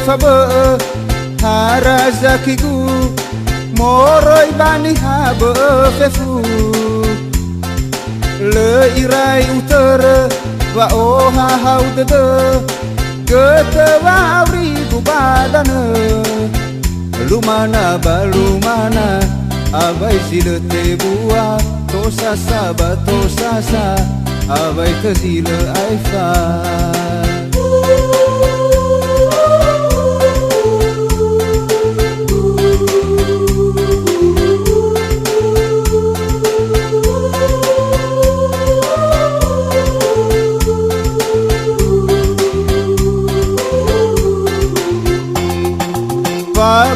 Fabe harazakiku moroi bani habe fefu le irai utara wa oha haudada gete wa auri ku badana lumana balumana abai silete bua tosasa ba tosasa abai kezile aifa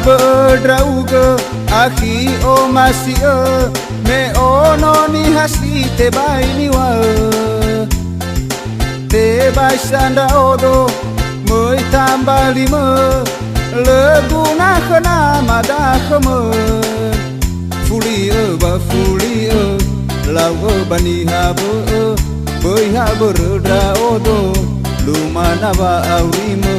Berdrauga aki o masia me ono ni hasi te bai ni wa te bai sanda odo moi tambah lima leguna kena mada kema fulia ba fulia lawa bani habe bai habe redra odo lumana ba aurima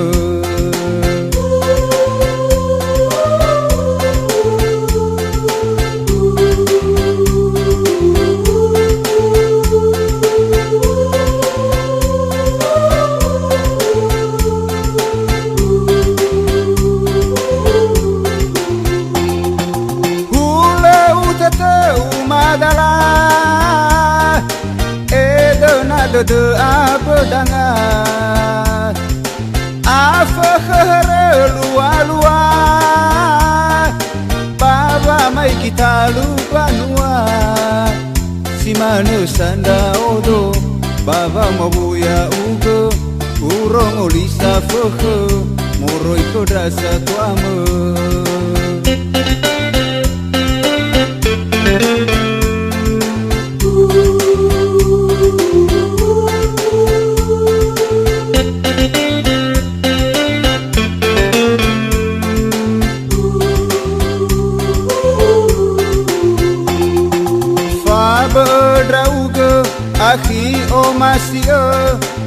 de apa dangan apa khere lua baba mai kita lupa nua si manu sanda odo baba mabuya ugo urong olisa fokhe moroi kodrasa tuama berdrauga aki o masia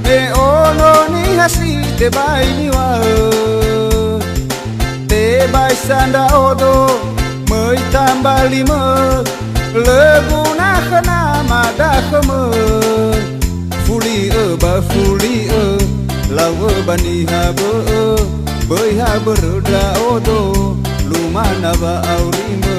me ono ni hasi te bai ni wa te bai sanda odo moi tambah lima leguna kena mada kema fulia ba fulia lawa bani habe bai habe redra odo lumana ba aurima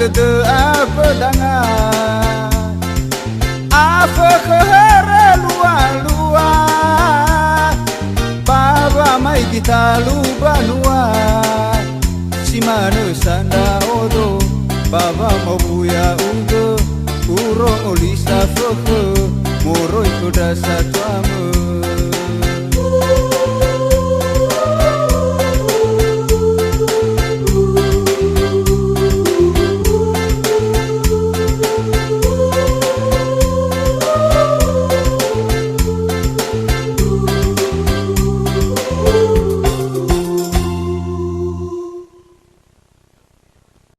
de apa dangan apa khere lua baba mai kita lupa nua si manu sanda odo baba mabuya ugo urong olisa fokhe moroi kodrasa tuama